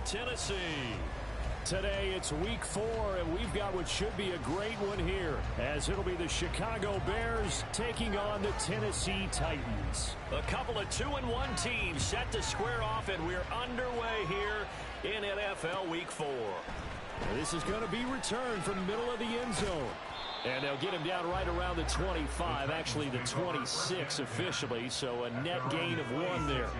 Tennessee. Today it's week 4, and we've got what should be a great one here, as it'll be the Chicago Bears taking on the Tennessee Titans. A couple of 2-1 teams set to square off, and we're underway here in NFL Week 4. This is going to be returned from the middle of the end zone. And they'll get him down right around the 25, actually the 26 officially, so a net gain of 1 there.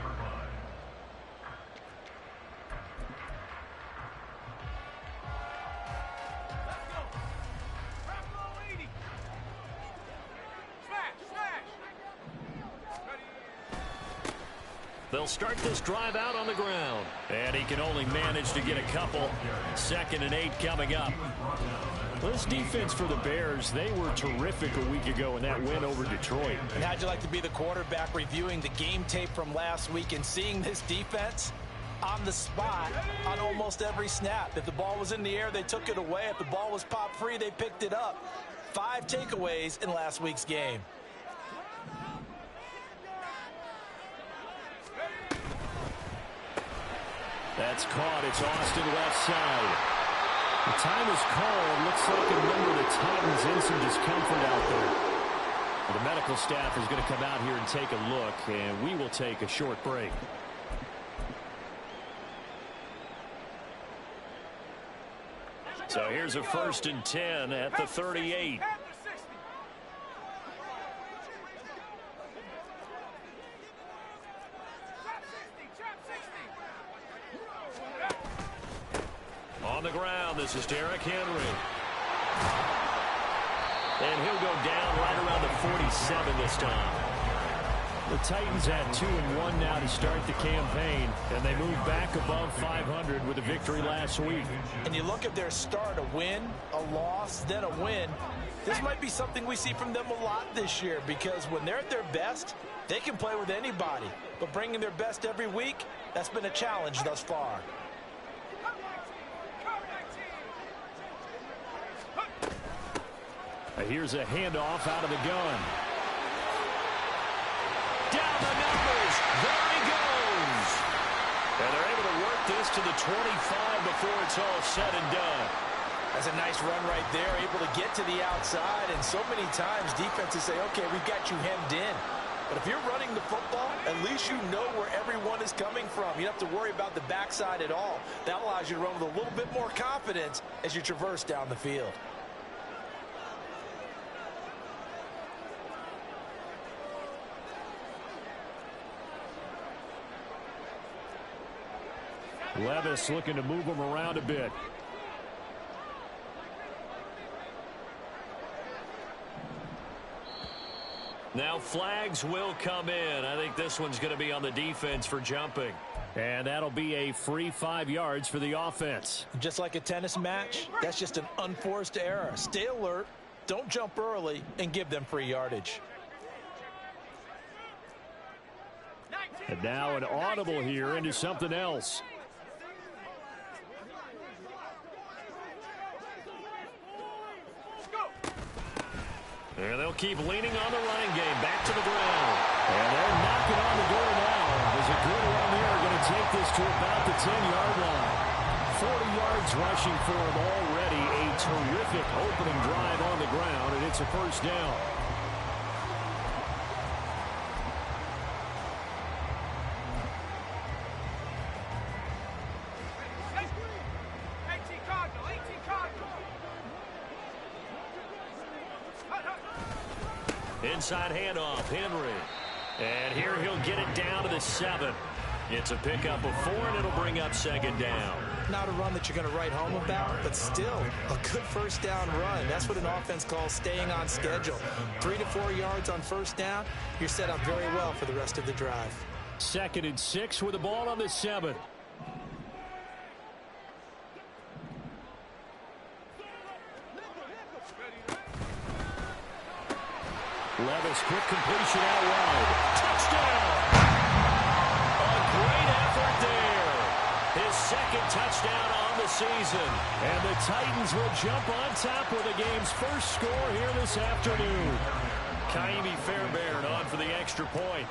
They'll start this drive out on the ground. And he can only manage to get a couple. 2nd and 8 coming up. This defense for the Bears, they were terrific a week ago in that win over Detroit. And how'd you like to be the quarterback reviewing the game tape from last week and seeing this defense on the spot on almost every snap? If the ball was in the air, they took it away. If the ball was pop free, they picked it up. 5 takeaways in last week's game. That's caught. It's Austin left side. The time is called. Looks like a member of the Titans in some discomfort out there. The medical staff is going to come out here and take a look, and we will take a short break. So here's a 1st and 10 at the 38. On the ground, this is Derrick Henry. And he'll go down right around the 47 this time. The Titans had 2-1 now to start the campaign, and they moved back above 500 with a victory last week. And you look at their start, a win, a loss, then a win. This might be something we see from them a lot this year, because when they're at their best, they can play with anybody. But bringing their best every week, that's been a challenge thus far. Here's a handoff out of the gun. Down the numbers. There he goes. And they're able to work this to the 25 before it's all said and done. That's a nice run right there, able to get to the outside. And so many times defenses say, okay, we've got you hemmed in. But if you're running the football, at least you know where everyone is coming from. You don't have to worry about the backside at all. That allows you to run with a little bit more confidence as you traverse down the field. Levis looking to move him around a bit. Now flags will come in. I think this one's going to be on the defense for jumping. And that'll be a free 5 yards for the offense. Just like a tennis match, that's just an unforced error. Stay alert, don't jump early, and give them free yardage. And now an audible here into something else. And they'll keep leaning on the running game. Back to the ground. And they're knocking on the door now. There's a good one there. Going to take this to about the 10-yard line. 40 yards rushing for him already. A terrific opening drive on the ground, and it's a 1st down. Inside handoff, Henry. And here he'll get it down to the 7. It's a pickup of 4, and it'll bring up 2nd down. Not a run that you're going to write home about, but still a good 1st down run. That's what an offense calls staying on schedule. 3 to 4 yards on 1st down, you're set up very well for the rest of the drive. 2nd and 6 with the ball on the 7. Levis, quick completion out wide. Touchdown! A great effort there. His 2nd touchdown on the season. And the Titans will jump on top with the game's first score here this afternoon. Ka'imi Fairbairn on for the extra point.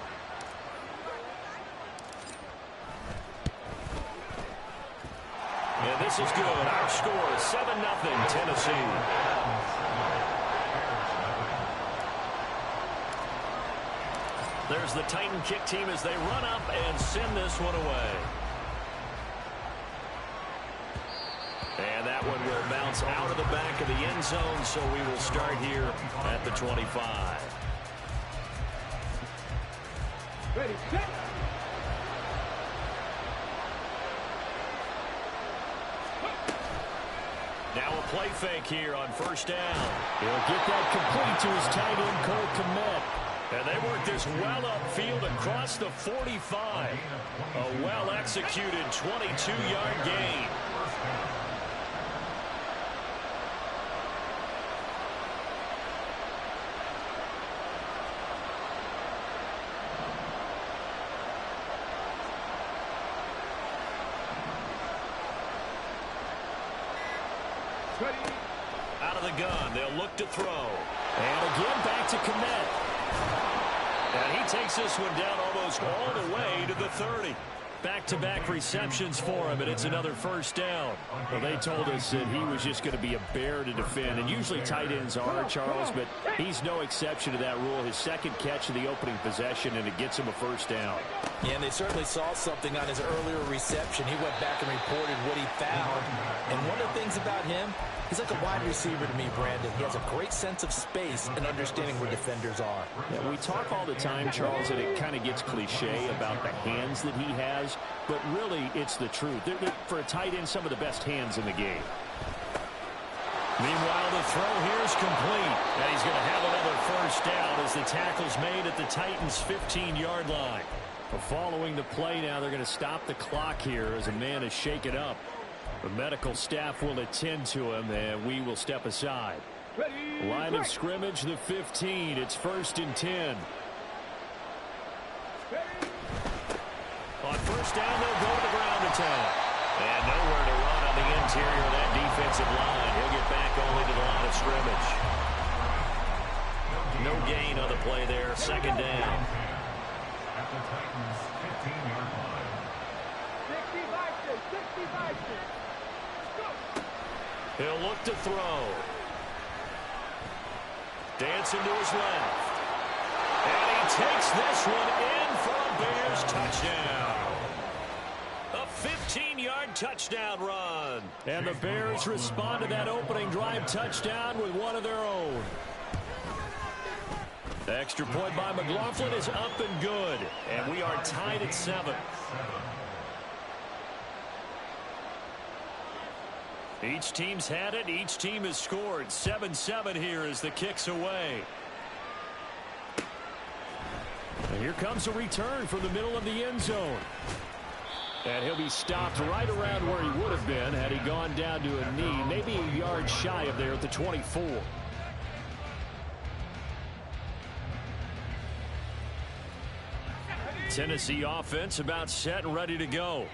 And this is good. Our score is 7-0 Tennessee. There's the Titan kick team as they run up and send this one away. And that one will bounce out of the back of the end zone, so we will start here at the 25. Ready, set. Now a play fake here on first down. He'll get that complete to his tight end, Cole Kmet. And they work this well upfield across the 45. A well-executed 22-yard gain. Out of the gun, they'll look to throw. And again, back to Kmet. And he takes this one down almost all the way to the 30. Back-to-back receptions for him, and it's another first down. Well, they told us that he was just going to be a bear to defend, and usually tight ends are, Charles, but he's no exception to that rule. His second catch of the opening possession, and it gets him a first down. Yeah, and they certainly saw something on his earlier reception. He went back and reported what he found. And one of the things about him, he's like a wide receiver to me, Brandon. He has a great sense of space and understanding where defenders are. Yeah, we talk all the time, Charles, and it kind of gets cliche about the hands that he has, but really it's the truth. They're, for a tight end, some of the best hands in the game. Meanwhile, the throw here is complete. And he's going to have another first down as the tackle's made at the Titans' 15-yard line. But following the play now, they're going to stop the clock here as a man is shaken up. The medical staff will attend to him, and we will step aside. Ready, Line of scrimmage, the 15. It's 1st and 10. On first down, they'll go to the ground attack. And nowhere to run on the interior of that defensive line. He'll get back only to the line of scrimmage. No gain on the play there. 2nd down. At the Titans' 15-yard line. 65. He'll look to throw. Dancing to his left. And he takes this one in for a Bears touchdown. A 15-yard touchdown run. And the Bears respond to that opening drive touchdown with one of their own. The extra point by McLaughlin is up and good. And we are tied at 7. Each team's had it. Each team has scored. 7-7 here as the kick's away. And here comes a return from the middle of the end zone. And he'll be stopped right around where he would have been had he gone down to a knee, maybe a yard shy of there at the 24. Tennessee offense about set and ready to go.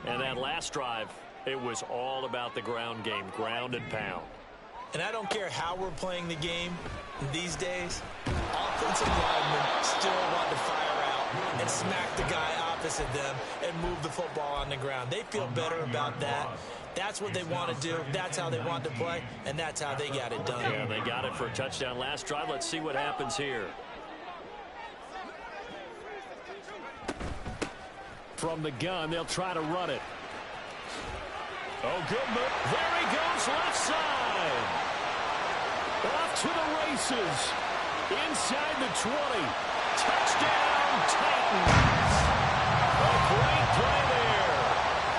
And that last drive, it was all about the ground game, ground and pound. And I don't care how we're playing the game these days, offensive linemen still want to fire out and smack the guy opposite them and move the football on the ground. They feel better about that. That's what they want to do. That's how they want to play, and that's how they got it done. Yeah, they got it for a touchdown last drive. Let's see what happens here. From the gun, they'll try to run it. Oh, good move. There he goes, left side. Off to the races. Inside the 20. Touchdown, Titans. A great play there.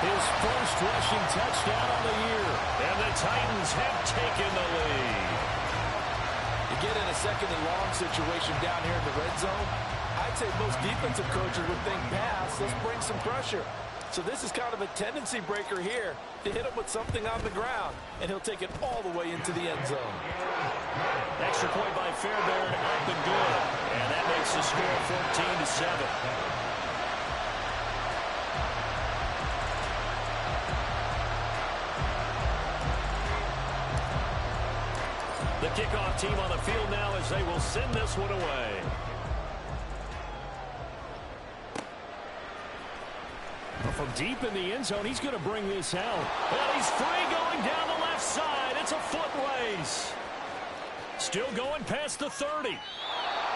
His first rushing touchdown of the year. And the Titans have taken the lead. You get in a 2nd and long situation down here in the red zone, I'd say most defensive coaches would think pass, let's bring some pressure. So this is kind of a tendency breaker here to hit him with something on the ground, and he'll take it all the way into the end zone. Extra point by Fairbairn, up and good. And that makes the score 14-7. The kickoff team on the field now as they will send this one away. A from deep in the end zone, he's going to bring this out. And he's free going down the left side. It's a foot race. Still going past the 30. And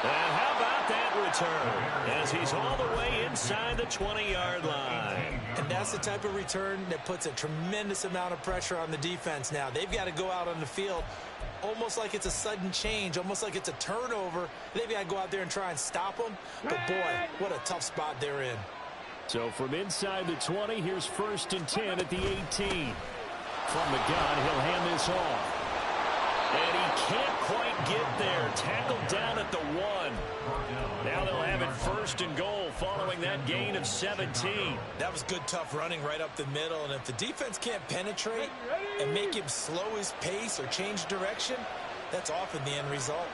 how about that return as he's all the way inside the 20-yard line. And that's the type of return that puts a tremendous amount of pressure on the defense now. They've got to go out on the field almost like it's a sudden change, almost like it's a turnover. They've got to go out there and try and stop them. But, boy, what a tough spot they're in. So from inside the 20, here's 1st and 10 at the 18. From the gun, he'll hand this off. And he can't quite get there. Tackled down at the 1. Now they'll have it 1st and goal following that gain of 17. That was good, tough running right up the middle. And if the defense can't penetrate and make him slow his pace or change direction, that's often the end result.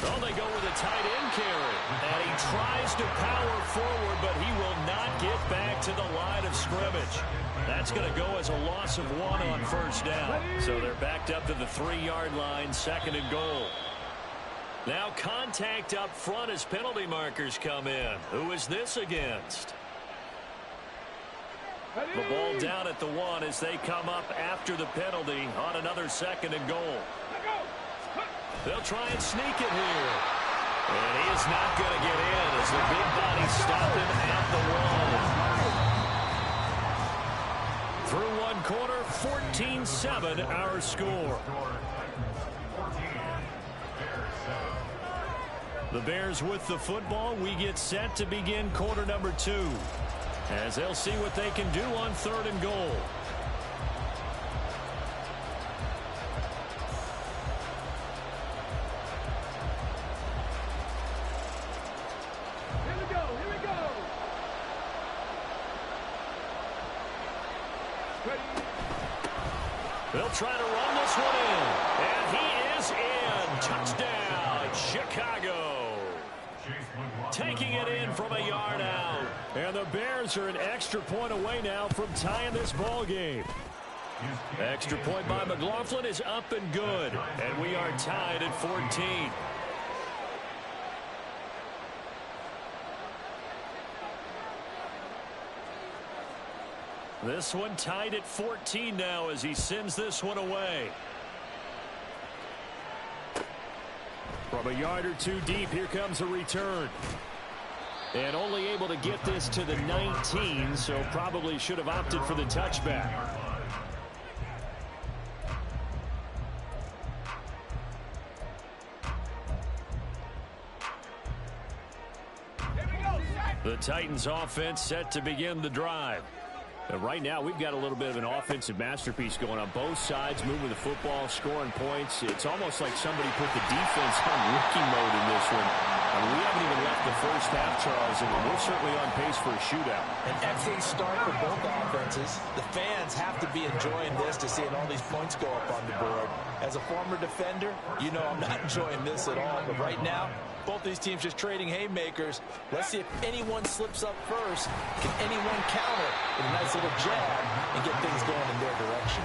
Oh, they go with a tight end carry. And he tries to power forward, but he will not get back to the line of scrimmage. That's going to go as a loss of 1 on 1st down. So they're backed up to the 3-yard line, 2nd and goal. Now contact up front as penalty markers come in. Who is this against? The ball down at the 1 as they come up after the penalty on another 2nd and goal. They'll try and sneak it here. And he is not going to get in as the big body stopped him at the 1. Through 1 quarter, 14-7 our score. The Bears with the football. We get set to begin quarter number 2 as they'll see what they can do on 3rd and goal. They'll try to run this one in. And he is in. Touchdown, Chicago. Taking it in from a yard out. And the Bears are an extra point away now from tying this ball game. Extra point by McLaughlin is up and good. And we are tied at 14. This one tied at 14 now as he sends this one away. From a yard or 2 deep, here comes a return. And only able to get this to the 19, so probably should have opted for the touchback. The Titans offense set to begin the drive. Right now, we've got a little bit of an offensive masterpiece going on both sides, moving the football, scoring points. It's almost like somebody put the defense on rookie mode in this one. I mean, we haven't even left the first half, Charles, and we're certainly on pace for a shootout. An excellent start for both offenses. The fans have to be enjoying this to seeing all these points go up on the board. As a former defender, you know I'm not enjoying this at all. But right now, both these teams just trading haymakers. Let's see if anyone slips up first. Can anyone counter with a nice little jab and get things going in their direction?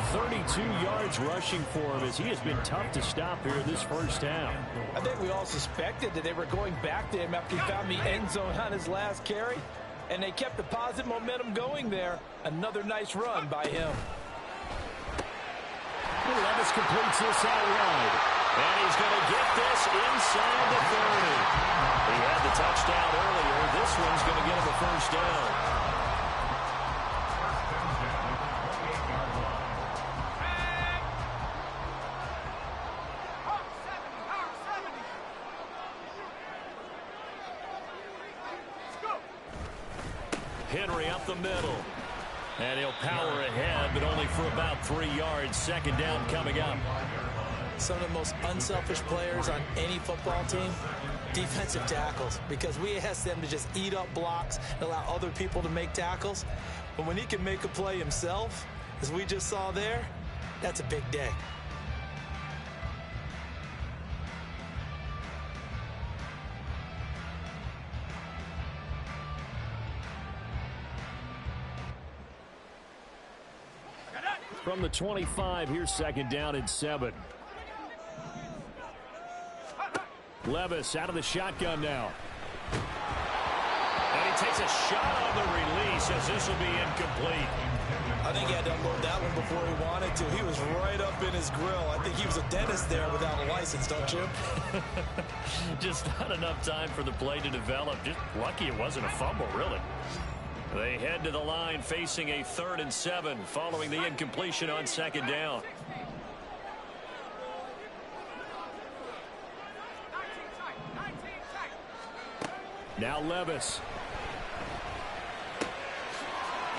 132 yards rushing for him as he has been tough to stop here in this first half. I think we all suspected that they were going back to him after he found the end zone on his last carry, and they kept the positive momentum going there. Another nice run by him. Levis completes this outright. And he's going to get this inside the 30. He had the touchdown earlier. This one's going to get him a first down. Henry up the middle. And he'll power ahead, but only for about 3 yards. 2nd down coming up. Some of the most unselfish players on any football team, defensive tackles, because we ask them to just eat up blocks and allow other people to make tackles. But when he can make a play himself, as we just saw there, that's a big day. From the 25, here's 2nd down and 7. Levis out of the shotgun now. And he takes a shot on the release as this will be incomplete. I think he had to unload that one before he wanted to. He was right up in his grill. I think he was a dentist there without a license, don't you? Just not enough time for the play to develop. Just lucky it wasn't a fumble, really. They head to the line facing a 3rd and 7 following the incompletion on 2nd down. Now Levis.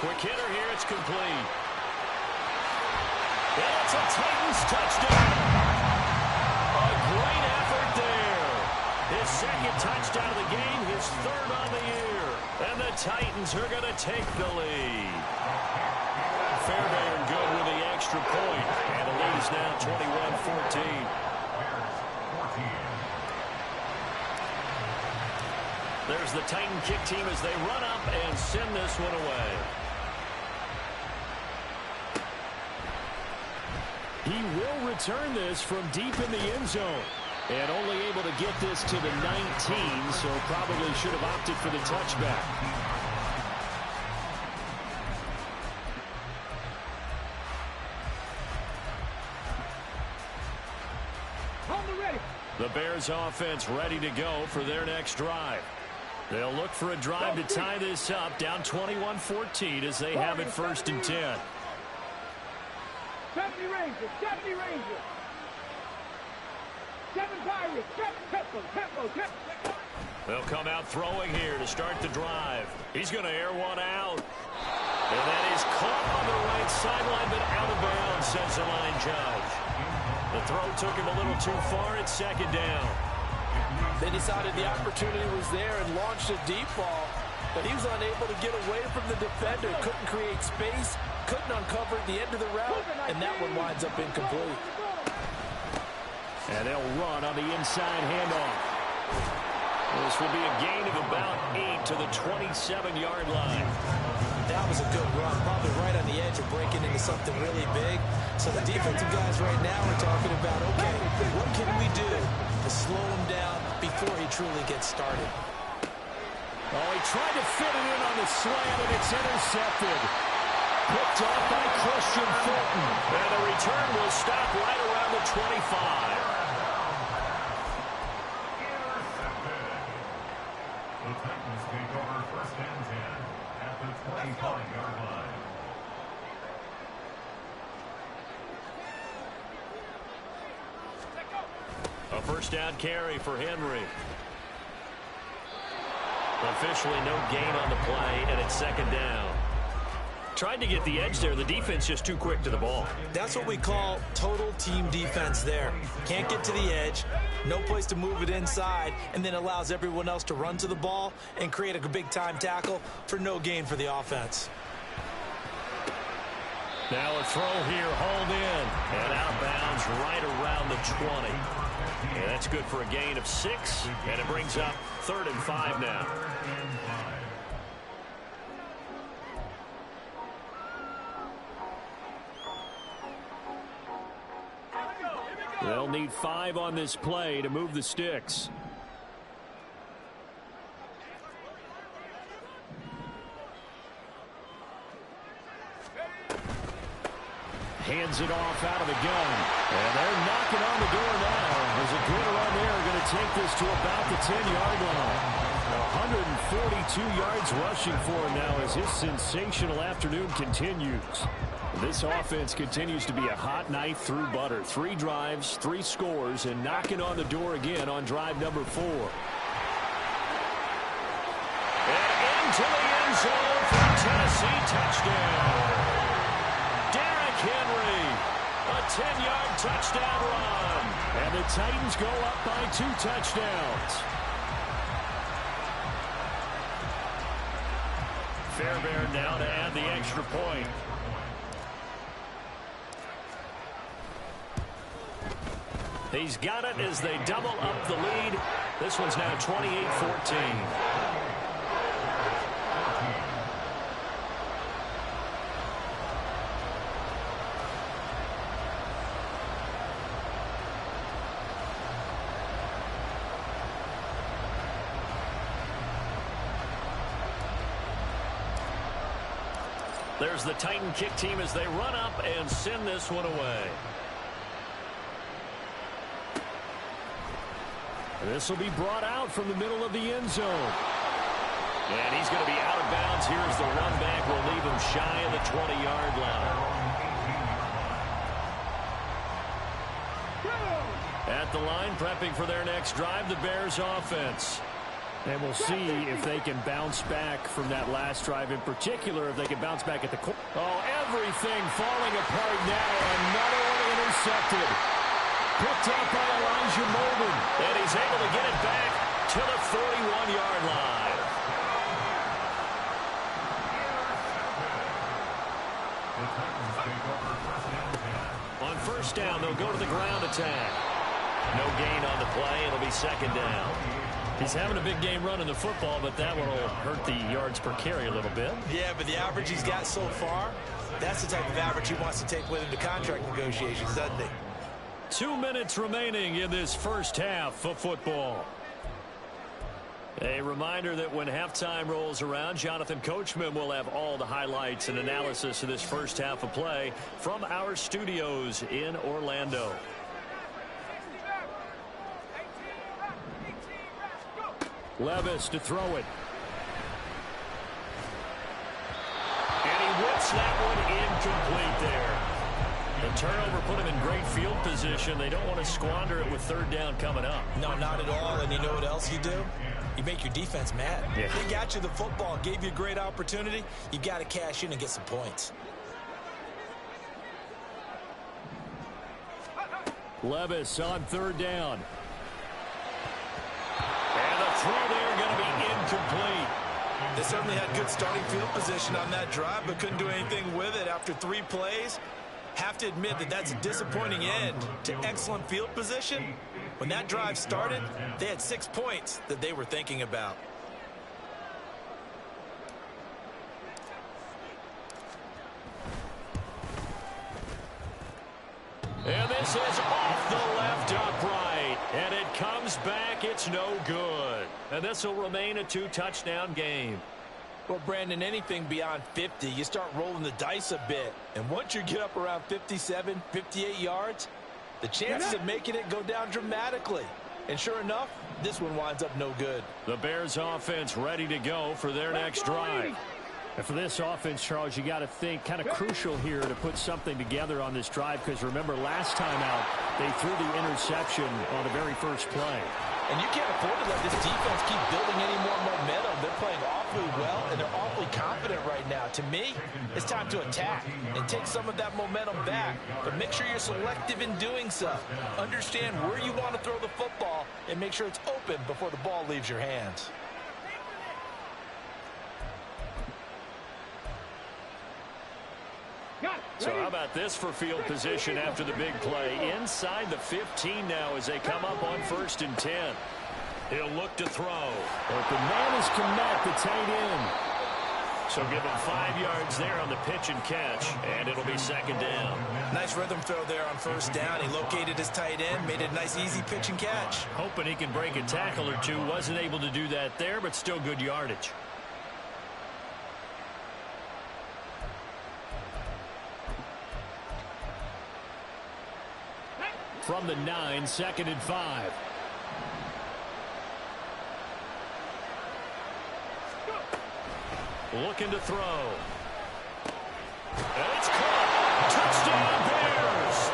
Quick hitter here, it's complete. And it's a Titans touchdown. A great effort there. His 2nd touchdown of the game, his 3rd on the year. And the Titans are going to take the lead. Fairbairn good with the extra point. And the lead is now 21-14. There's the Titan kick team as they run up and send this one away. He will return this from deep in the end zone. And only able to get this to the 19, so probably should have opted for the touchback. The Bears offense ready to go for their next drive. They'll look for a drive to tie this up, down 21-14 as they have it 1st and 10. 70 Rangers, 70 Rangers. 7 Pirates, tempo. They'll come out throwing here to start the drive. He's going to air one out. And that is caught on the right sideline, but out of bounds, says the line judge. The throw took him a little too far at 2nd down. They decided the opportunity was there and launched a deep ball, but he was unable to get away from the defender, couldn't create space, couldn't uncover the end of the route, and that one winds up incomplete. And they'll run on the inside handoff. This will be a gain of about 8 to the 27-yard line. That was a good run, probably right on the edge of breaking into something really big. So the defensive guys right now are talking about, okay, what can we do to slow him down before he truly gets started? Oh, he tried to fit it in on the slant, and it's intercepted. Picked off by Christian Fulton. And the return will stop right around the 25. The Titans take over 1st and 10 at the 25-yard line. A 1st down carry for Henry. Officially no gain on the play, and it's 2nd down. Tried to get the edge there. The defense just too quick to the ball. That's what we call total team defense there. Can't get to the edge, no place to move it inside, and then allows everyone else to run to the ball and create a big-time tackle for no gain for the offense. Now a throw here, hauled in, and out of bounds right around the 20. And that's good for a gain of 6, and it brings up 3rd and 5 now. They'll need 5 on this play to move the sticks. Hands it off out of the gun. And they're knocking on the door now. There's a good run there. Going to take this to about the 10-yard line. 142 yards rushing for him now as his sensational afternoon continues. This offense continues to be a hot knife through butter. 3 drives, 3 scores, and knocking on the door again on drive number 4. And into the end zone for a Tennessee touchdown. Derrick Henry, a 10-yard touchdown run. And the Titans go up by 2 touchdowns. Fairbairn now to add the extra point. He's got it as they double up the lead. This one's now 28-14. There's the Titan kick team as they run up and send this one away. This will be brought out from the middle of the end zone. And he's going to be out of bounds here as the run back will leave him shy of the 20-yard line. At the line, prepping for their next drive, the Bears offense. And we'll see if they can bounce back from that last drive, in particular, if they can bounce back at the core. Oh, everything falling apart now. Another one intercepted. Picked up by Elijah Molden. And he's able to get it back to the 41-yard line. On first down, they'll go to the ground attack. No gain on the play. It'll be second down. He's having a big game running the football, but that one will hurt the yards per carry a little bit. Yeah, but the average he's got so far, that's the type of average he wants to take with him to contract negotiations, doesn't he? 2 minutes remaining in this first half of football. A reminder that when halftime rolls around, Jonathan Coachman will have all the highlights and analysis of this first half of play from our studios in Orlando. Levis to throw it. And he whips that one incomplete there. The turnover put him in great field position. They don't want to squander it with third down coming up. No, not at all. And you know what else you do? You make your defense mad. Yeah. They got you the football, gave you a great opportunity. You got to cash in and get some points. Levis on third down. And the throw there going to be incomplete. They certainly had good starting field position on that drive, but couldn't do anything with it after 3 plays. Have to admit that that's a disappointing end to excellent field position. When that drive started, they had 6 points that they were thinking about. And this is off the left upright. And it comes back. It's no good. And this will remain a 2-touchdown game. Well, Brandon, anything beyond 50, you start rolling the dice a bit. And once you get up around 57, 58 yards, the chances of making it go down dramatically. And sure enough, this one winds up no good. The Bears offense ready to go for their next drive. And for this offense, Charles, you got to think kind of crucial here to put something together on this drive, because remember last time out they threw the interception on the very first play. And you can't afford to let this defense keep building any more momentum. They're playing awfully well, and they're awfully confident right now. To me, it's time to attack and take some of that momentum back. But make sure you're selective in doing so. Understand where you want to throw the football and make sure it's open before the ball leaves your hands. So how about this for field position after the big play? Inside the 15 now as they come up on 1st and 10. He'll look to throw. Open man is Kmet, the tight end. So give him 5 yards there on the pitch and catch, and it'll be second down. Nice rhythm throw there on 1st down. He located his tight end, made it a nice, easy pitch and catch. Hoping he can break a tackle or two. Wasn't able to do that there, but still good yardage. From the 9, 2nd and 5. Looking to throw. And it's caught. Touchdown Bears.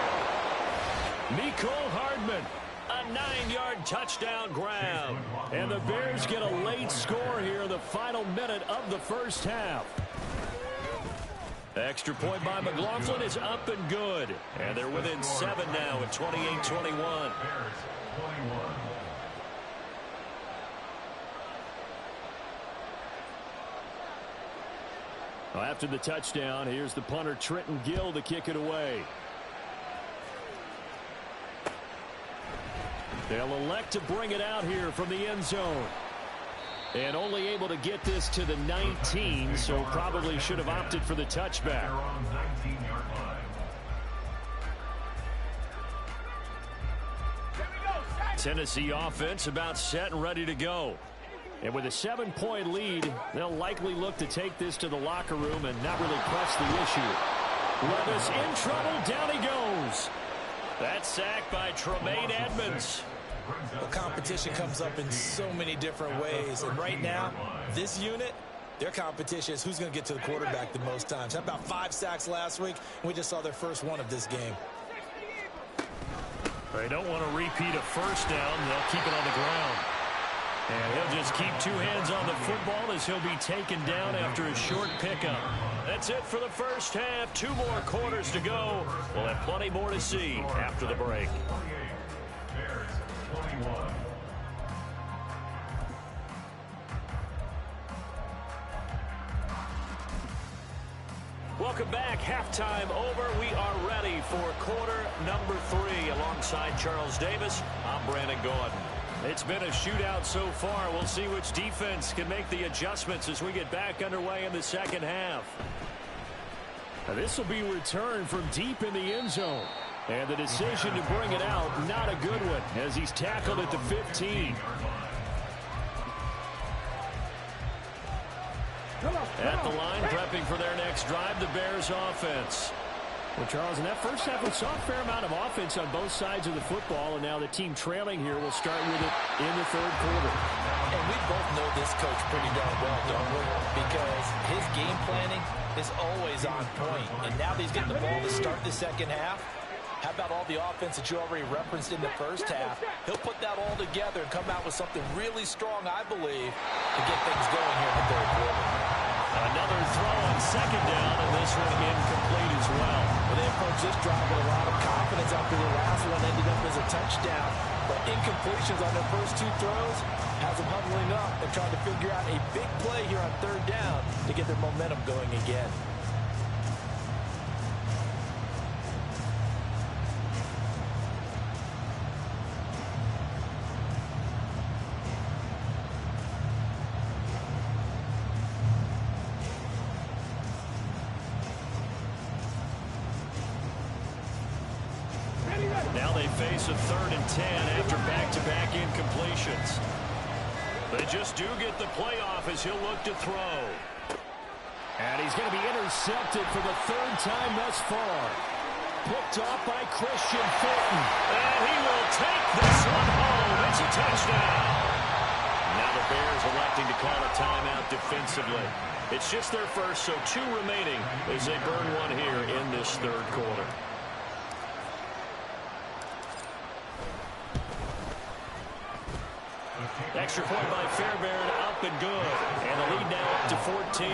Mecole Hardman. A 9-yard touchdown grab. And the Bears get a late score here in the final minute of the first half. Extra point by McLaughlin is up and good. And they're within 7 now at 28-21. Well, after the touchdown, here's the punter Trenton Gill to kick it away. They'll elect to bring it out here from the end zone. And only able to get this to the 19, so probably should have opted for the touchback. Tennessee offense about set and ready to go. And with a 7-point lead, they'll likely look to take this to the locker room and not really press the issue. Levis in trouble. Down he goes. That's sacked by Tremaine Edmonds. Well, competition comes up in so many different ways. And right now, this unit, their competition is who's going to get to the quarterback the most times. How about 5 sacks last week? We just saw their first one of this game. They don't want to repeat a first down. They'll keep it on the ground. And he'll just keep 2 hands on the football as he'll be taken down after a short pickup. That's it for the first half. 2 more quarters to go. We'll have plenty more to see after the break. Bears 21. Welcome back. Halftime over. We are ready for quarter number 3. Alongside Charles Davis, I'm Brandon Gaudin. It's been a shootout so far. We'll see which defense can make the adjustments as we get back underway in the second half. Now, this will be returned from deep in the end zone. And the decision to bring it out, not a good one, as he's tackled at the 15. At the line, prepping for their next drive, the Bears offense. Well, Charles, in that first half, we saw a fair amount of offense on both sides of the football, and now the team trailing here will start with it in the third quarter. And we both know this coach pretty darn well, don't we? Because his game planning is always on point. And now that he's getting the ball to start the second half, how about all the offense that you already referenced in the first half? He'll put that all together and come out with something really strong, I believe, to get things going here in the third quarter. Another throw on second down, and this one incomplete as well. Well, they approached this drive with a lot of confidence after the last one ended up as a touchdown. But incompletions on their first 2 throws has them huddling up and trying to figure out a big play here on third down to get their momentum going again. Now they face a 3rd and 10 after back-to-back incompletions. They just do get the playoff as he'll look to throw. And he's going to be intercepted for the 3rd time thus far. Picked off by Christian Fulton. And he will take this one home. It's a touchdown. Now the Bears electing to call a timeout defensively. It's just their first, so 2 remaining as they burn one here in this third quarter. Extra point by Fairbairn, up and good. And the lead now up to 14.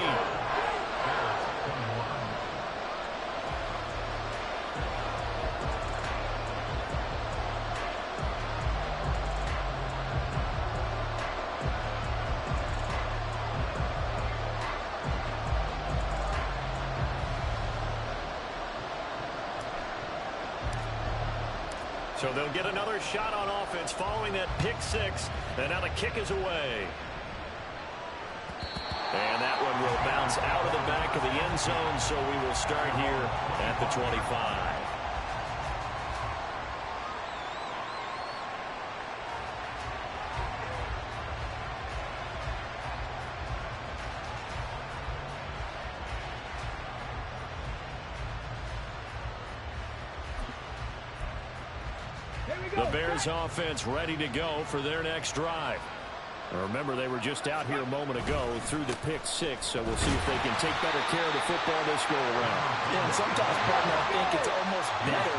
So they'll get another shot on offense following that pick 6. And now the kick is away. And that one will bounce out of the back of the end zone, so we will start here at the 25. The Bears offense ready to go for their next drive. Remember, they were just out here a moment ago through the pick 6, so we'll see if they can take better care of the football this go around. Yeah, and sometimes, partner, I think it's almost better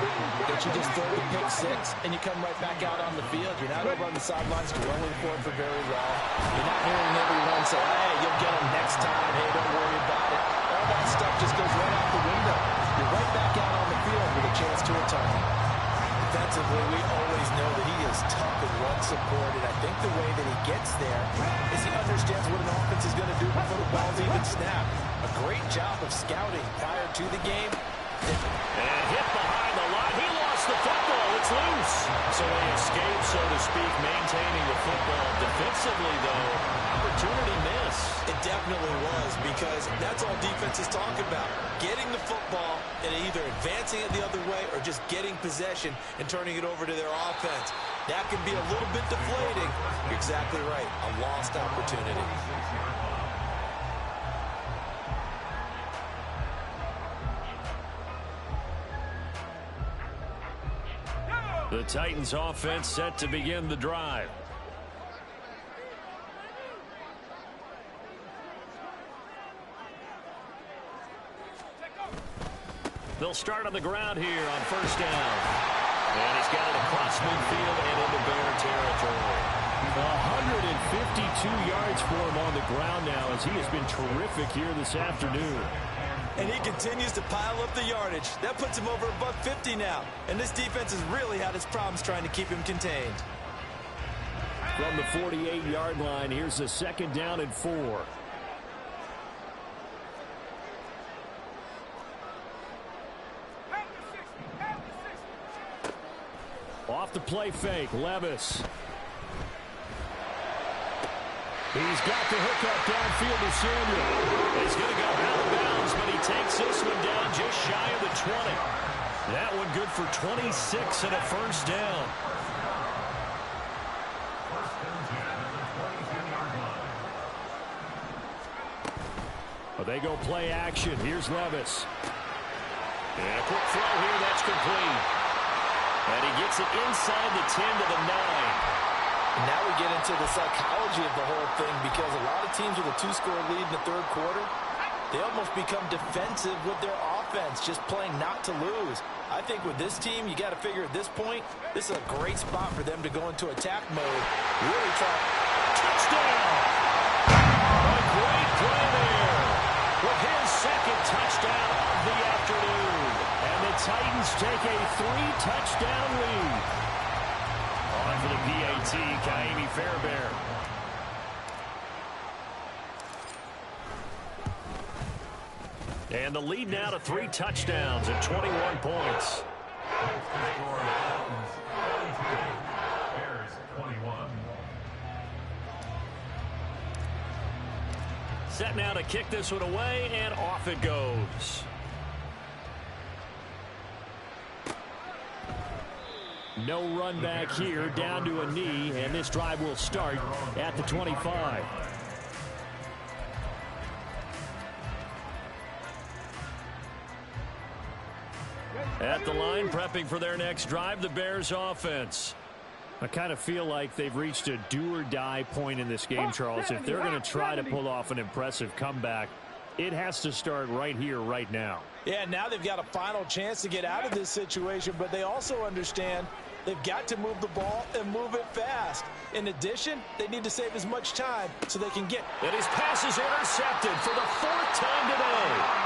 that you just throw the pick 6 and you come right back out on the field. You're not over on the sidelines dwelling for it for very long. You're not hearing everyone say, hey, you'll get them next time. Hey, don't worry about it. All that stuff just goes right out the window. You're right back out on the field with a chance to return. Defensively, we always know that he is tough and run support, and I think the way that he gets there is he understands what an offense is going to do before the ball's even snapped. A great job of scouting prior to the game. And hit behind the line. He lost the football. It's loose. So they escape, so to speak, maintaining the football. Defensively, though, opportunity miss. It definitely was, because that's all defenses talk about. Getting the football and either advancing it the other way or just getting possession and turning it over to their offense. That can be a little bit deflating. You're exactly right. A lost opportunity. The Titans offense set to begin the drive. They'll start on the ground here on first down. And he's got it across midfield and into Bear territory. 152 yards for him on the ground now as he has been terrific here this afternoon. And he continues to pile up the yardage. That puts him over above 50 now. And this defense has really had its problems trying to keep him contained. From the 48-yard line, here's a second down and 4. Off the play fake, Levis. He's got the hookup downfield to Samuel. He's going to go out of bounds, but he takes this one down just shy of the 20. That one good for 26 and a first down. Well, they go play action. Here's Levis. And a quick throw here, that's complete. And he gets it inside the 10 to the 9. And now we get into the psychology of the whole thing, because a lot of teams with a 2-score lead in the third quarter, they almost become defensive with their offense, just playing not to lose. I think with this team, you got to figure at this point, this is a great spot for them to go into attack mode. Really try. Touchdown! A great play there with his second touchdown of the afternoon. And the Titans take a 3-touchdown lead. On for the PAT, Ka'imi Fairbairn. And the lead now to 3 touchdowns at 21 points. Bears 21. Set now to kick this one away, and off it goes. No run back here, down to a knee, and this drive will start at the 25. At the line, prepping for their next drive, the Bears offense. I kind of feel like they've reached a do-or-die point in this game, Charles. If they're going to try to pull off an impressive comeback, it has to start right here, right now. Yeah, now they've got a final chance to get out of this situation, but they also understand they've got to move the ball and move it fast. In addition, they need to save as much time so they can get. And his pass is intercepted for the 4th time today.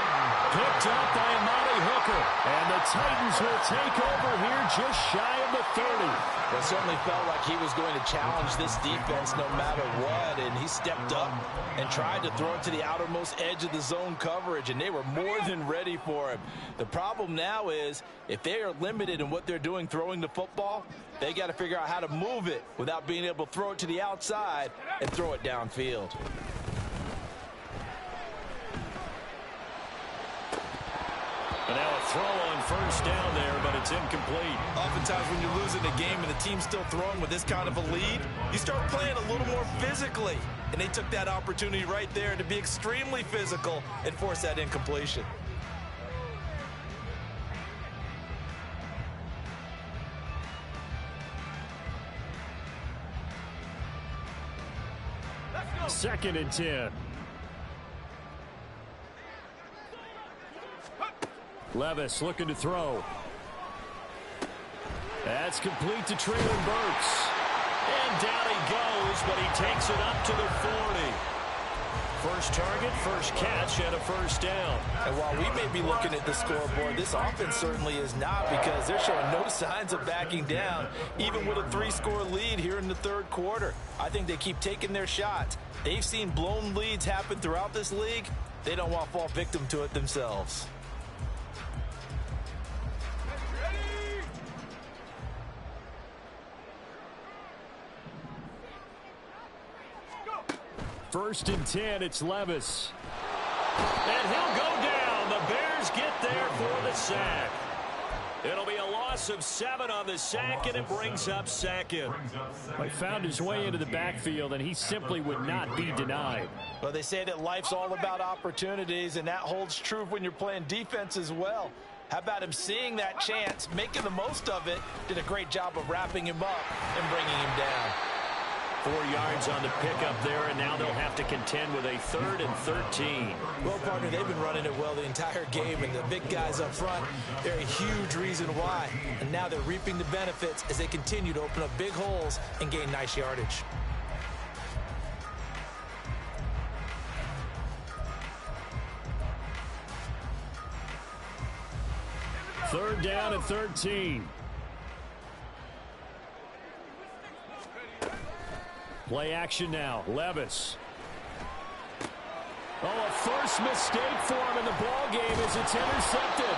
Picked up by Amani Hooker. And the Titans will take over here just shy of the 30. It certainly felt like he was going to challenge this defense no matter what, and he stepped up and tried to throw it to the outermost edge of the zone coverage, and they were more than ready for him. The problem now is if they are limited in what they're doing throwing the football, they got to figure out how to move it without being able to throw it to the outside and throw it downfield. And now a throw on first down there, but it's incomplete. Oftentimes when you're losing a game and the team's still throwing with this kind of a lead, you start playing a little more physically. And they took that opportunity right there to be extremely physical and force that incompletion. Second and 10. Levis looking to throw. That's complete to Treylon Burks. And down he goes, but he takes it up to the 40. First target, first catch, and a first down. And while we may be looking at the scoreboard, this offense certainly is not, because they're showing no signs of backing down, even with a 3-score lead here in the third quarter. I think they keep taking their shots. They've seen blown leads happen throughout this league. They don't want to fall victim to it themselves. First and 10, it's Levis. And he'll go down. The Bears get there for the sack. It'll be a loss of 7 on the sack, and it brings up second. He found his way into the backfield, and he simply would not be denied. Well, they say that life's all about opportunities, and that holds true when you're playing defense as well. How about him seeing that chance, making the most of it, did a great job of wrapping him up and bringing him down. 4 yards on the pickup there, and now they'll have to contend with a 3rd and 13. Well, partner, they've been running it well the entire game, and the big guys up front, they're a huge reason why. And now they're reaping the benefits as they continue to open up big holes and gain nice yardage. Third down and 13. Play action now. Levis. Oh, a first mistake for him in the ball game as it's intercepted.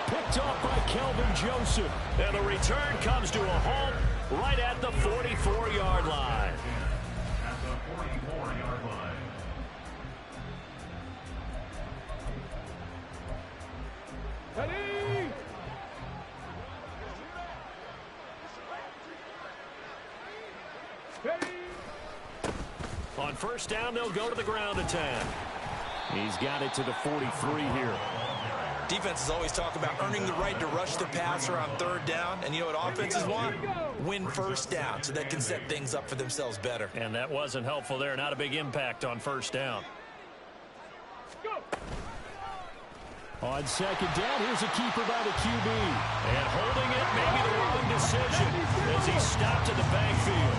Picked off by Kelvin Joseph. And the return comes to a halt right at the 44-yard line. At the 44-yard line. Ready? Ready? On first down, they'll go to the ground attack. He's got it to the 43 here. Defenses always talk about earning the right to rush the passer on 3rd down. And you know what offenses want? Win first down so they can set things up for themselves better. And that wasn't helpful there. Not a big impact on first down. On second down, here's a keeper by the QB. And holding it, maybe the wrong decision as he stopped in the backfield.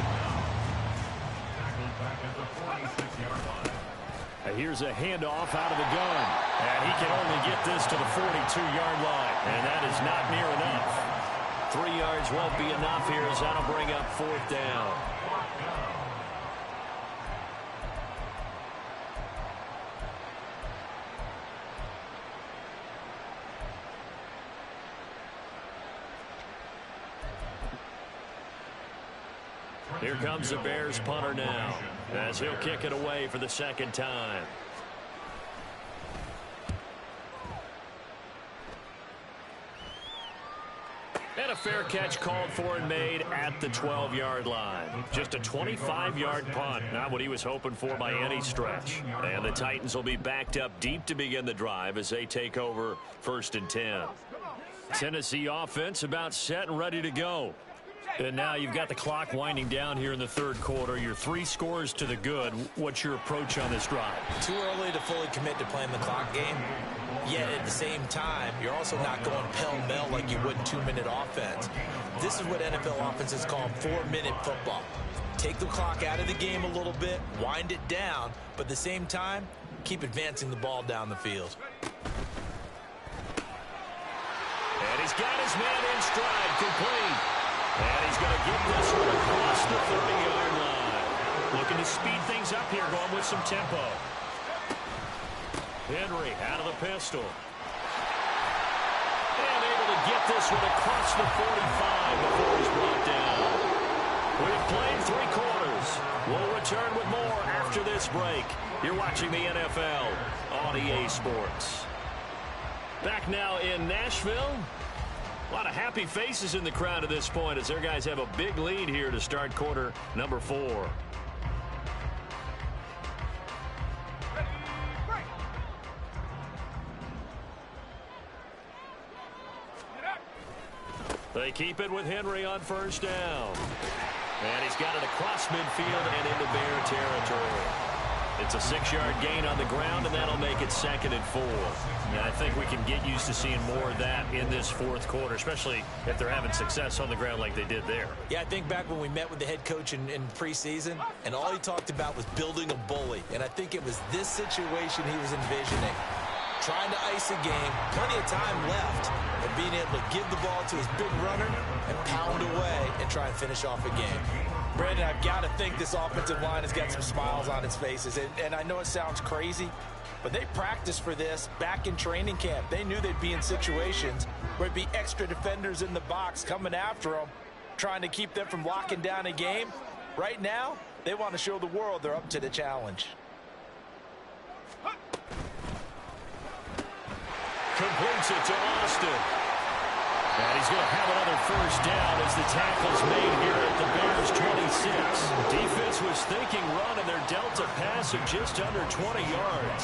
Back at the 46-yard line. Here's a handoff out of the gun. And he can only get this to the 42-yard line. And that is not near enough. 3 yards won't be enough here as that'll bring up 4th down. Here comes the Bears punter now as he'll kick it away for the 2nd time. And a fair catch called for and made at the 12-yard line. Just a 25-yard punt, not what he was hoping for by any stretch. And the Titans will be backed up deep to begin the drive as they take over 1st and 10. Tennessee offense about set and ready to go. And now you've got the clock winding down here in the 3rd quarter. You're 3 scores to the good. What's your approach on this drive? Too early to fully commit to playing the clock game. Yet at the same time, you're also not going pell-mell like you would in 2-minute offense. This is what NFL offenses call 4-minute football. Take the clock out of the game a little bit, wind it down, but at the same time, keep advancing the ball down the field. And he's got his man in stride, complete. And he's going to get this one across the 30-yard line. Looking to speed things up here, going with some tempo. Henry out of the pistol. And able to get this one across the 45 before he's brought down. We've played 3 quarters. We'll return with more after this break. You're watching the NFL on EA Sports. Back now in Nashville. A lot of happy faces in the crowd at this point as their guys have a big lead here to start quarter number 4. They keep it with Henry on first down. And he's got it across midfield and into Bear territory. It's a 6-yard gain on the ground, and that'll make it 2nd and 4. And I think we can get used to seeing more of that in this 4th quarter, especially if they're having success on the ground like they did there. Yeah, I think back when we met with the head coach in preseason, and all he talked about was building a bully. And I think it was this situation he was envisioning. Trying to ice a game, plenty of time left, and being able to give the ball to his big runner and pound away and try and finish off a game. Brandon, I've got to think this offensive line has got some smiles on its faces. And I know it sounds crazy, but they practiced for this back in training camp. They knew they'd be in situations where there'd be extra defenders in the box coming after them, trying to keep them from locking down a game. Right now, they want to show the world they're up to the challenge. Completes it to Austin. And he's going to have another first down as the tackle's made here at the Bears 26. Defense was thinking run, and they're dealt a pass of just under 20 yards.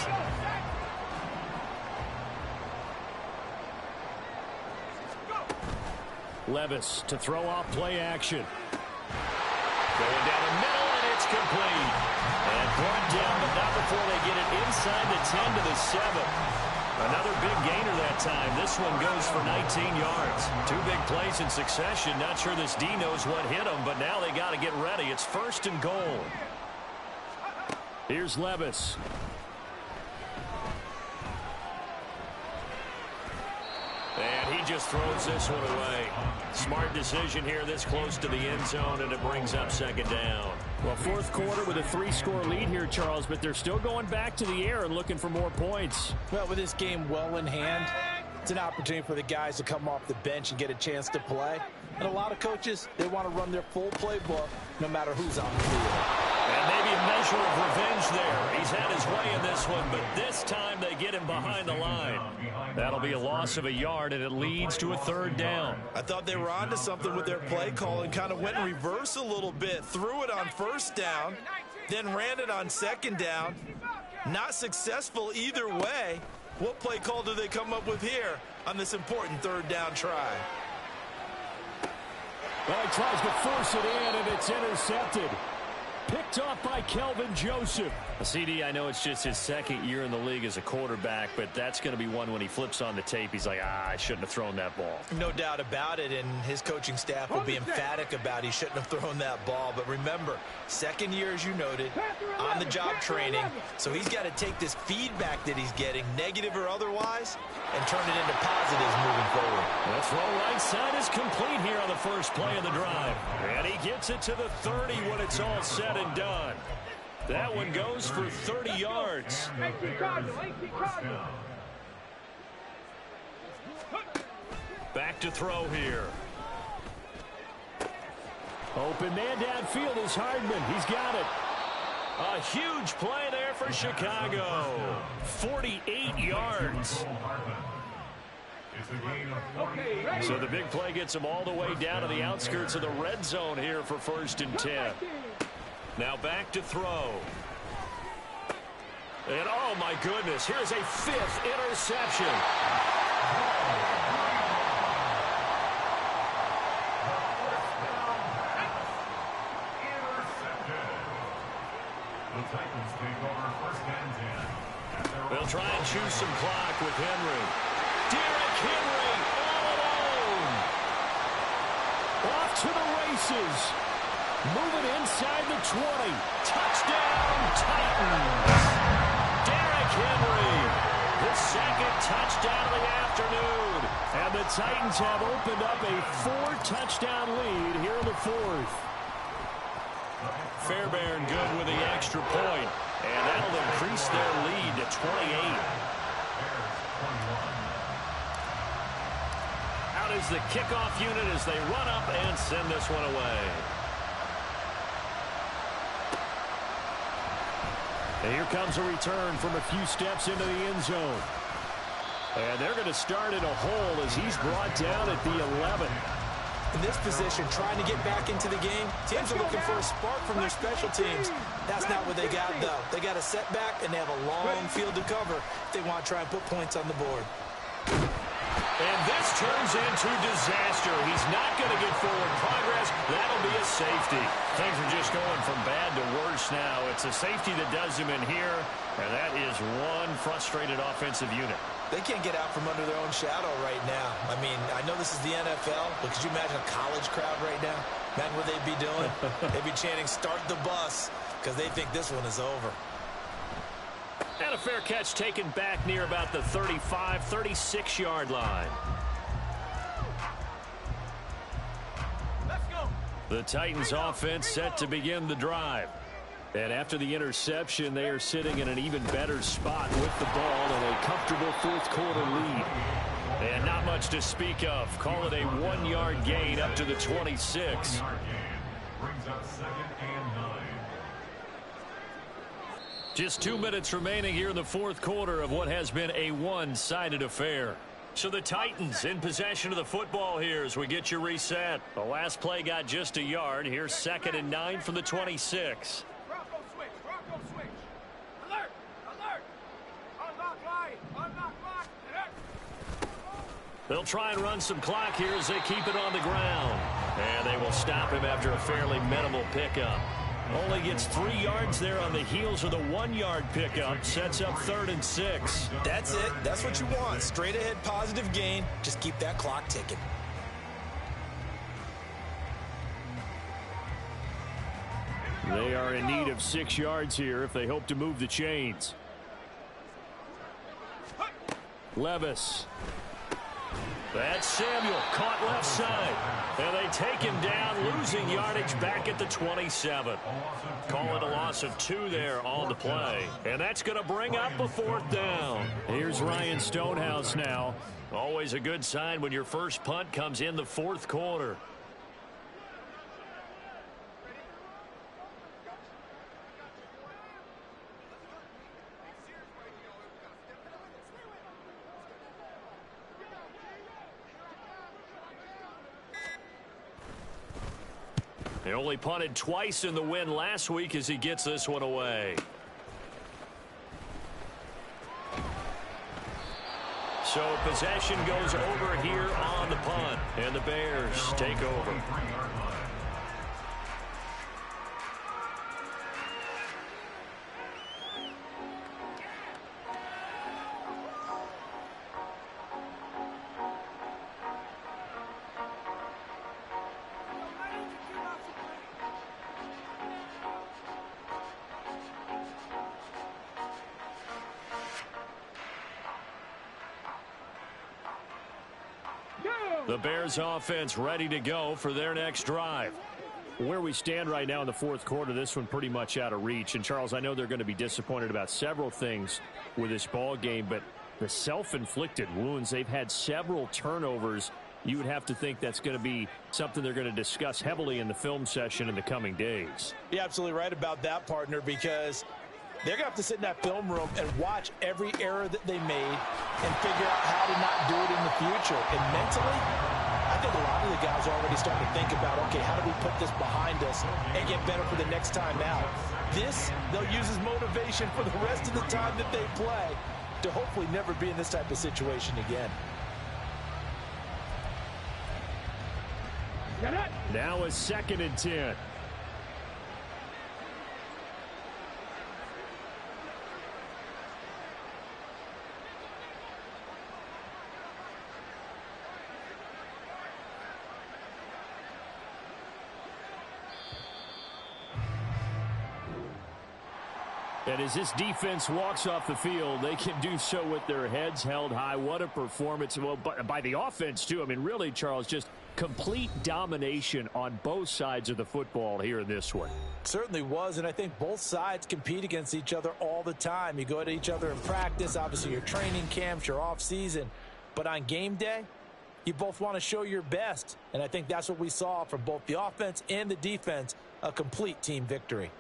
Levis to throw off play action. Going down the middle, and it's complete. And brought down, but not before they get it inside the 10 to the 7. Another big gainer that time. This one goes for 19 yards. Two big plays in succession. Not sure this D knows what hit him, but now they got to get ready. It's 1st and goal. Here's Levis. And he just throws this one away. Smart decision here this close to the end zone, and it brings up 2nd down. Well, 4th quarter with a 3-score lead here, Charles, but they're still going back to the air and looking for more points. Well, with this game well in hand, it's an opportunity for the guys to come off the bench and get a chance to play. And a lot of coaches, they want to run their full playbook no matter who's on the field. And maybe a measure of revenge there. He's had his way in this one, but this time they get him behind the line. That'll be a loss of a yard, and it leads to a 3rd down. I thought they were onto something with their play call and kind of went in reverse a little bit. Threw it on 1st down, then ran it on 2nd down. Not successful either way. What play call do they come up with here on this important 3rd down try? Well, he tries to force it in, and it's intercepted. Picked off by Kelvin Joseph. CD, I know it's just his 2nd year in the league as a quarterback, but that's going to be one when he flips on the tape, he's like, I shouldn't have thrown that ball. No doubt about it, and his coaching staff will be emphatic about he shouldn't have thrown that ball. But remember, 2nd year, as you noted, on-the-job training, so he's got to take this feedback that he's getting, negative or otherwise, and turn it into positives moving forward. The throw right side is complete here on the first play of the drive. And he gets it to the 30 when it's all said and done. That one goes for 30 yards. Back to throw here. Open man downfield is Hardman. He's got it. A huge play there for Chicago. 48 yards. So the big play gets them all the way down to the outskirts of the red zone here for 1st and 10. Now back to throw. And oh my goodness, here's a 5th interception. They'll try and choose some clock with Henry. Derrick Henry all alone. Off to the races. Moving inside the 20. Touchdown, Titans. Derrick Henry, the 2nd touchdown of the afternoon. And the Titans have opened up a 4-touchdown lead here in the 4th. Fairbairn good with the extra point. And that'll increase their lead to 28. Out is the kickoff unit as they run up and send this one away. And here comes a return from a few steps into the end zone. And they're going to start in a hole as he's brought down at the 11. In this position, trying to get back into the game, teams are looking for a spark from their special teams. That's not what they got, though. They got a setback, and they have a long field to cover if they want to try and put points on the board. And this turns into disaster. He's not going to get forward progress. That'll be a safety. Things are just going from bad to worse now. It's a safety that does him in here, and that is one frustrated offensive unit. They can't get out from under their own shadow right now. I mean, I know this is the NFL, but could you imagine a college crowd right now? Imagine what they'd be doing. They'd be chanting, "Start the bus," because they think this one is over. And a fair catch taken back near about the 35, 36-yard line. Let's go. The Titans offense set to begin the drive. And after the interception, they are sitting in an even better spot with the ball and a comfortable 4th quarter lead. And not much to speak of. Call it a 1-yard gain up to the 26. Brings up 2nd and 9. Just 2 minutes remaining here in the 4th quarter of what has been a one-sided affair. So the Titans in possession of the football here as we get you reset. The last play got just a yard. Here's 2nd and 9 from the 26. Bronco switch. Bronco switch. Alert. Alert. Unlock line. Unlock lock. They'll try and run some clock here as they keep it on the ground. And they will stop him after a fairly minimal pickup. Only gets 3 yards there on the heels of the 1-yard pickup. Sets up 3rd and 6. That's it. That's what you want. Straight ahead positive gain. Just keep that clock ticking. They are in need of 6 yards here if they hope to move the chains. Levis. That's Samuel, caught left side. And they take him down, losing yardage back at the 27. Call it a loss of 2 there on the play. And that's going to bring up a 4th down. Here's Ryan Stonehouse now. Always a good sign when your first punt comes in the 4th quarter. He only punted twice in the win last week as he gets this one away. So possession goes over here on the punt, and the Bears take over. The Bears offense ready to go for their next drive. Where we stand right now in the 4th quarter, this one pretty much out of reach. And, Charles, I know they're going to be disappointed about several things with this ball game, but the self-inflicted wounds, they've had several turnovers. You would have to think that's going to be something they're going to discuss heavily in the film session in the coming days. You're absolutely right about that, partner, because they're going to have to sit in that film room and watch every error that they made and figure out how to not do it in the future. And mentally, I think a lot of the guys are already starting to think about, okay, how do we put this behind us and get better for the next time out? This, they'll use as motivation for the rest of the time that they play to hopefully never be in this type of situation again. Now it's 2nd and 10. And as this defense walks off the field, they can do so with their heads held high. What a performance. Well, by the offense, too. I mean, really, Charles, just complete domination on both sides of the football here in this one. Certainly was, and I think both sides compete against each other all the time. You go at each other in practice, obviously your training camps, your off-season. But on game day, you both want to show your best. And I think that's what we saw from both the offense and the defense, a complete team victory.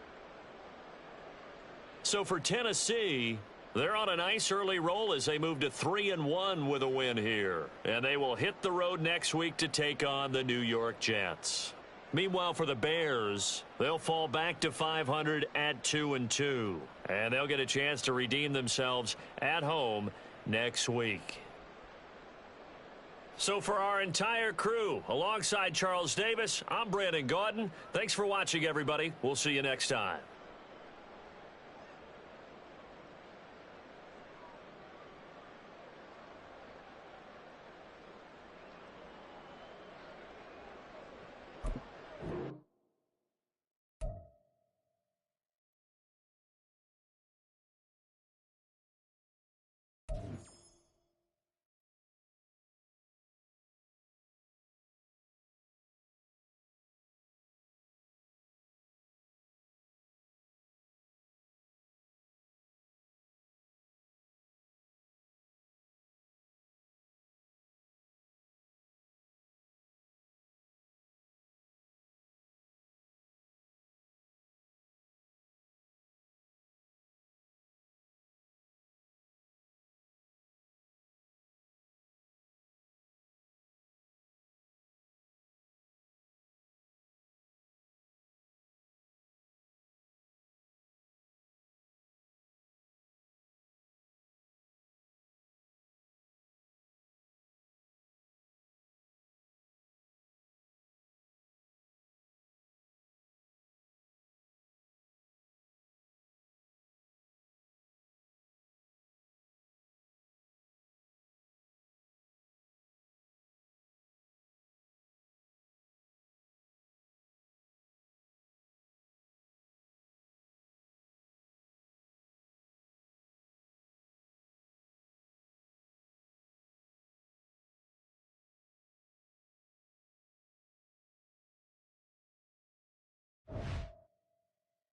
So for Tennessee, they're on a nice early roll as they move to 3-1 with a win here. And they will hit the road next week to take on the New York Jets. Meanwhile, for the Bears, they'll fall back to 500 at 2-2. And they'll get a chance to redeem themselves at home next week. So for our entire crew, alongside Charles Davis, I'm Brandon Gaudin. Thanks for watching, everybody. We'll see you next time.